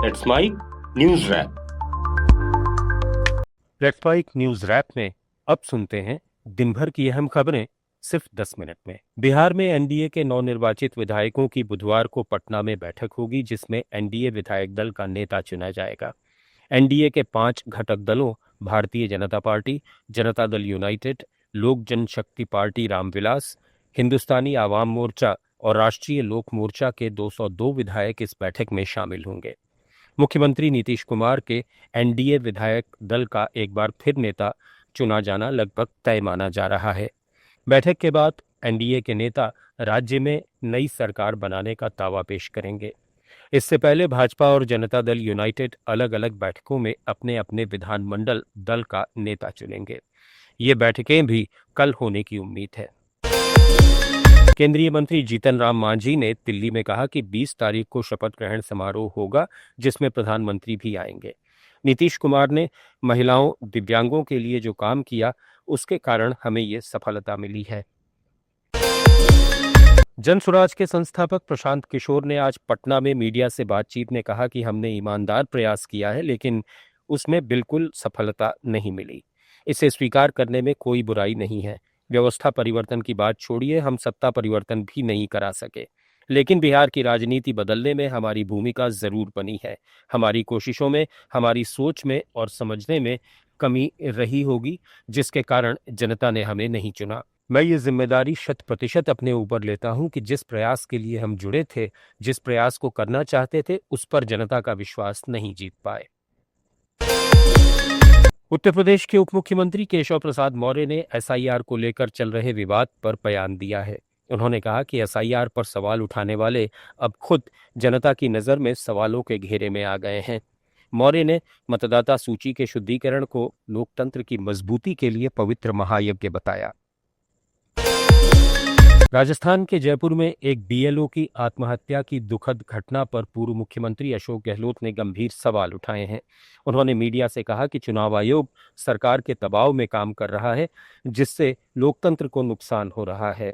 That's my news wrap. प्लेटफॉइक news wrap में अब सुनते हैं दिन भर की अहम खबरें सिर्फ 10 मिनट में। बिहार में एनडीए के नवनिर्वाचित विधायकों की बुधवार को पटना में बैठक होगी, जिसमें एनडीए विधायक दल का नेता चुना जाएगा। एनडीए के 5 घटक दलों भारतीय जनता पार्टी, जनता दल यूनाइटेड, लोक जनशक्ति पार्टी रामविलास, हिंदुस्तानी आवाम मोर्चा और राष्ट्रीय लोक मोर्चा के 202 विधायक इस बैठक में शामिल होंगे। मुख्यमंत्री नीतीश कुमार के एनडीए विधायक दल का एक बार फिर नेता चुना जाना लगभग तय माना जा रहा है। बैठक के बाद एनडीए के नेता राज्य में नई सरकार बनाने का दावा पेश करेंगे। इससे पहले भाजपा और जनता दल यूनाइटेड अलग अलग बैठकों में अपने अपने विधानमंडल दल का नेता चुनेंगे। ये बैठकें भी कल होने की उम्मीद है। केंद्रीय मंत्री जीतन राम मांझी ने दिल्ली में कहा कि 20 तारीख को शपथ ग्रहण समारोह होगा, जिसमें प्रधानमंत्री भी आएंगे। नीतीश कुमार ने महिलाओं, दिव्यांगों के लिए जो काम किया, उसके कारण हमें ये सफलता मिली है। जन स्वराज के संस्थापक प्रशांत किशोर ने आज पटना में मीडिया से बातचीत में कहा कि हमने ईमानदार प्रयास किया है, लेकिन उसमें बिल्कुल सफलता नहीं मिली। इसे स्वीकार करने में कोई बुराई नहीं है। व्यवस्था परिवर्तन की बात छोड़िए, हम सत्ता परिवर्तन भी नहीं करा सके, लेकिन बिहार की राजनीति बदलने में हमारी भूमिका जरूर बनी है। हमारी कोशिशों में, हमारी सोच में और समझने में कमी रही होगी, जिसके कारण जनता ने हमें नहीं चुना। मैं ये जिम्मेदारी 100% अपने ऊपर लेता हूं कि जिस प्रयास के लिए हम जुड़े थे, जिस प्रयास को करना चाहते थे, उस पर जनता का विश्वास नहीं जीत पाए। उत्तर प्रदेश के उप मुख्यमंत्री केशव प्रसाद मौर्य ने एसआईआर को लेकर चल रहे विवाद पर बयान दिया है। उन्होंने कहा कि एसआईआर पर सवाल उठाने वाले अब खुद जनता की नजर में सवालों के घेरे में आ गए हैं। मौर्य ने मतदाता सूची के शुद्धिकरण को लोकतंत्र की मजबूती के लिए पवित्र महायज्ञ बताया। राजस्थान के जयपुर में एक बीएलओ की आत्महत्या की दुखद घटना पर पूर्व मुख्यमंत्री अशोक गहलोत ने गंभीर सवाल उठाए हैं। उन्होंने मीडिया से कहा कि चुनाव आयोग सरकार के दबाव में काम कर रहा है, जिससे लोकतंत्र को नुकसान हो रहा है।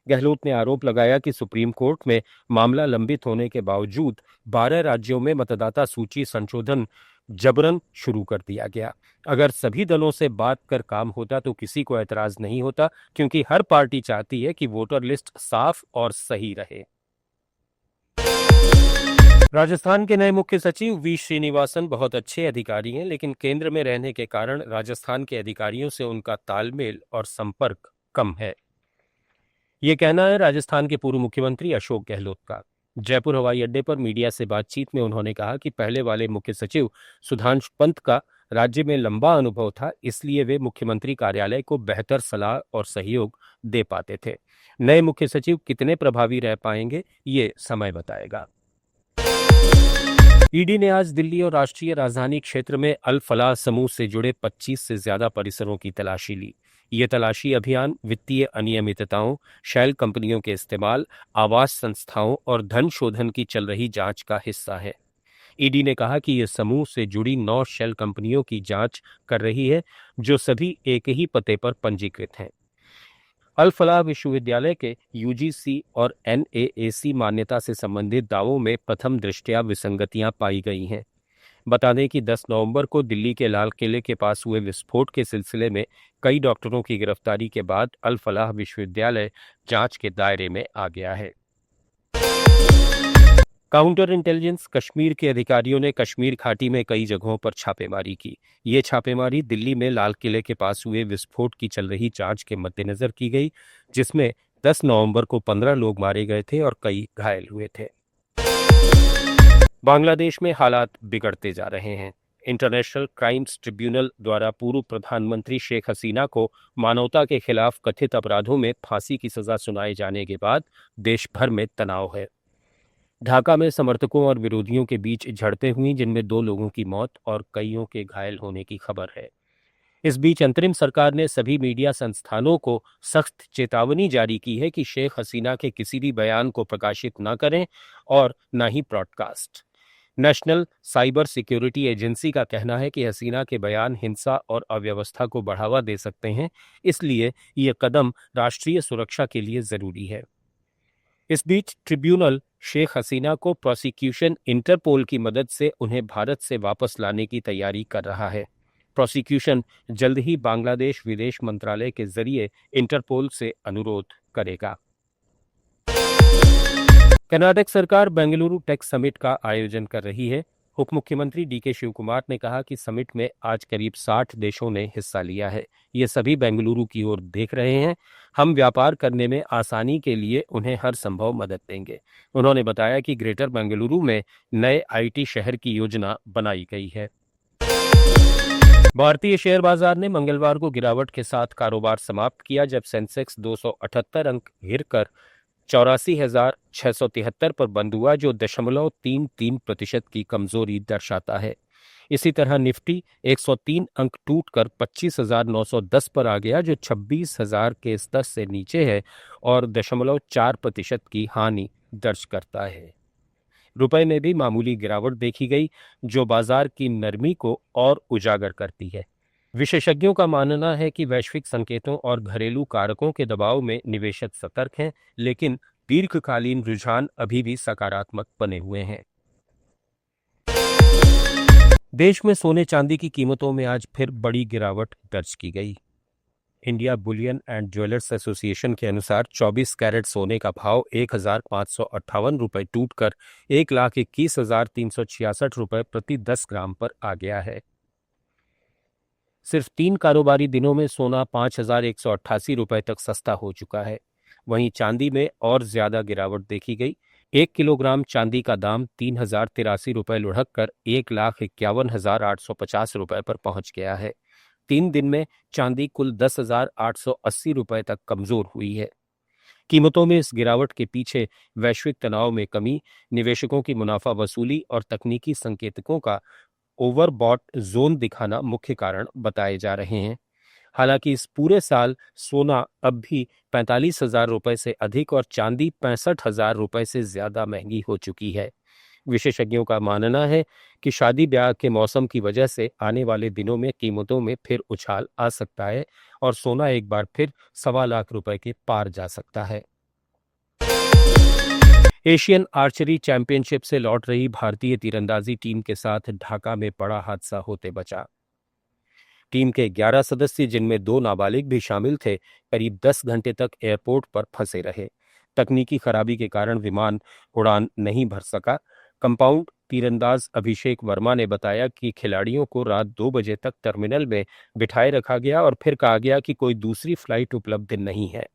गहलोत ने आरोप लगाया कि सुप्रीम कोर्ट में मामला लंबित होने के बावजूद 12 राज्यों में मतदाता सूची संशोधन जबरन शुरू कर दिया गया। अगर सभी दलों से बात कर काम होता तो किसी को ऐतराज नहीं होता, क्योंकि हर पार्टी चाहती है कि वोटर लिस्ट साफ और सही रहे। राजस्थान के नए मुख्य सचिव वी श्रीनिवासन बहुत अच्छे अधिकारी हैं, लेकिन केंद्र में रहने के कारण राजस्थान के अधिकारियों से उनका तालमेल और संपर्क कम है। ये कहना है राजस्थान के पूर्व मुख्यमंत्री अशोक गहलोत का। जयपुर हवाई अड्डे पर मीडिया से बातचीत में उन्होंने कहा कि पहले वाले मुख्य सचिव सुधांशु पंत का राज्य में लंबा अनुभव था, इसलिए वे मुख्यमंत्री कार्यालय को बेहतर सलाह और सहयोग दे पाते थे। नए मुख्य सचिव कितने प्रभावी रह पाएंगे, ये समय बताएगा। ईडी ने आज दिल्ली और राष्ट्रीय राजधानी क्षेत्र में अल फलाह समूह से जुड़े 25 से ज्यादा परिसरों की तलाशी ली। ये तलाशी अभियान वित्तीय अनियमितताओं, शैल कंपनियों के इस्तेमाल, आवास संस्थाओं और धन शोधन की चल रही जांच का हिस्सा है। ईडी ने कहा कि ये समूह से जुड़ी 9 शैल कंपनियों की जांच कर रही है, जो सभी एक ही पते पर पंजीकृत हैं। अल फलाह विश्वविद्यालय के यूजीसी और एनएएसी मान्यता से संबंधित दावों में प्रथम दृष्टया विसंगतियां पाई गई हैं। बता दें कि 10 नवंबर को दिल्ली के लाल किले के पास हुए विस्फोट के सिलसिले में कई डॉक्टरों की गिरफ्तारी के बाद अल फलाह विश्वविद्यालय जांच के दायरे में आ गया है। काउंटर इंटेलिजेंस कश्मीर के अधिकारियों ने कश्मीर घाटी में कई जगहों पर छापेमारी की। ये छापेमारी दिल्ली में लाल किले के पास हुए विस्फोट की चल रही जांच के मद्देनजर की गई, जिसमें 10 नवंबर को 15 लोग मारे गए थे और कई घायल हुए थे। बांग्लादेश में हालात बिगड़ते जा रहे हैं। इंटरनेशनल क्राइम्स ट्रिब्यूनल द्वारा पूर्व प्रधानमंत्री शेख हसीना को मानवता के खिलाफ कथित अपराधों में फांसी की सजा सुनाए जाने के बाद देश भर में तनाव है। ढाका में समर्थकों और विरोधियों के बीच झड़पें हुई, जिनमें 2 लोगों की मौत और कईयों के घायल होने की खबर है। इस बीच अंतरिम सरकार ने सभी मीडिया संस्थानों को सख्त चेतावनी जारी की है कि शेख हसीना के किसी भी बयान को प्रकाशित न करें और न ही broadcast. National cyber security agency का कहना है कि हसीना के बयान हिंसा और अव्यवस्था को बढ़ावा दे सकते हैं, इसलिए ये कदम राष्ट्रीय सुरक्षा के लिए जरूरी है। इस बीच ट्रिब्यूनल शेख हसीना को प्रोसिक्यूशन इंटरपोल की मदद से उन्हें भारत से वापस लाने की तैयारी कर रहा है। प्रोसिक्यूशन जल्द ही बांग्लादेश विदेश मंत्रालय के जरिए इंटरपोल से अनुरोध करेगा। कर्नाटक सरकार बेंगलुरु टेक समिट का आयोजन कर रही है। उप मुख्यमंत्री डीके शिव कुमार ने कहा कि समिट में आज करीब 60 देशों ने हिस्सा लिया है। ये सभी बेंगलुरु की ओर देख रहे हैं। हम व्यापार करने में आसानी के लिए उन्हें हर संभव मदद देंगे। उन्होंने बताया कि ग्रेटर बेंगलुरु में नए आईटी शहर की योजना बनाई गई है। भारतीय शेयर बाजार ने मंगलवार को गिरावट के साथ कारोबार समाप्त किया, जब सेंसेक्स 278 अंक गिरकर 84,673 पर बंद हुआ, जो 0.33% की कमजोरी दर्शाता है। इसी तरह निफ्टी 103 अंक टूटकर 25,910 पर आ गया, जो 26,000 के स्तर से नीचे है और 0.4% की हानि दर्ज करता है। रुपए में भी मामूली गिरावट देखी गई, जो बाजार की नरमी को और उजागर करती है। विशेषज्ञों का मानना है कि वैश्विक संकेतों और घरेलू कारकों के दबाव में निवेशक सतर्क हैं, लेकिन दीर्घकालीन रुझान अभी भी सकारात्मक बने हुए हैं। देश में सोने चांदी की कीमतों में आज फिर बड़ी गिरावट दर्ज की गई। India Boolean and jewellers association के अनुसार 24 कैरेट सोने का भाव 1,558 रुपये टूटकर 1,21,366 रुपये प्रति 10 ग्राम पर आ गया है। सिर्फ 3 कारोबारी दिनों में सोना 5,188 रुपये तक सस्ता हो चुका है। वहीं चांदी में और ज्यादा गिरावट देखी गई। 1 किलोग्राम चांदी का दाम 3,083 रुपये लुढ़क कर 1,51,850 रुपये पर पहुंच गया है। 3 दिन में चांदी कुल 10,880 रुपये तक कमजोर हुई है। कीमतों में इस गिरावट के पीछे वैश्विक तनाव में कमी, निवेशकों की मुनाफा वसूली और तकनीकी संकेतकों का ओवरबॉट जोन दिखाना मुख्य कारण बताए जा रहे हैं। हालांकि इस पूरे साल सोना अब भी 45,000 रुपये से अधिक और चांदी 65,000 रुपये से ज्यादा महंगी हो चुकी है। विशेषज्ञों का मानना है कि शादी ब्याह के मौसम की वजह से आने वाले दिनों में कीमतों में फिर उछाल आ सकता है और सोना एक बार फिर 1.25 लाख रुपए के पार जा सकता है। एशियन आर्चरी चैंपियनशिप से लौट रही भारतीय तीरंदाजी टीम के साथ ढाका में बड़ा हादसा होते बचा। टीम के 11 सदस्य, जिनमें 2 नाबालिग भी शामिल थे, करीब 10 घंटे तक एयरपोर्ट पर फंसे रहे। तकनीकी खराबी के कारण विमान उड़ान नहीं भर सका। कंपाउंड तीरंदाज अभिषेक वर्मा ने बताया कि खिलाड़ियों को रात 2 बजे तक टर्मिनल में बिठाए रखा गया और फिर कहा गया कि कोई दूसरी फ्लाइट उपलब्ध नहीं है।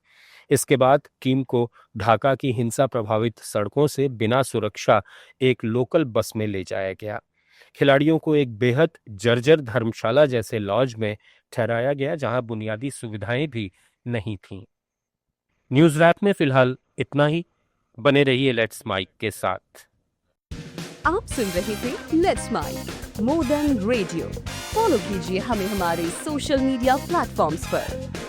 इसके बाद टीम को ढाका की हिंसा प्रभावित सड़कों से बिना सुरक्षा एक लोकल बस में ले जाया गया। खिलाड़ियों को एक बेहद जर्जर धर्मशाला जैसे लॉज में ठहराया गया, जहां बुनियादी सुविधाएं भी नहीं थीं। न्यूज रैप में फिलहाल इतना ही। बने रहिए लेट्स माइक के साथ। आप सुन रहे थे let's mic more than radio. Follow कीजिए हमें हमारे सोशल मीडिया प्लेटफॉर्म्स पर।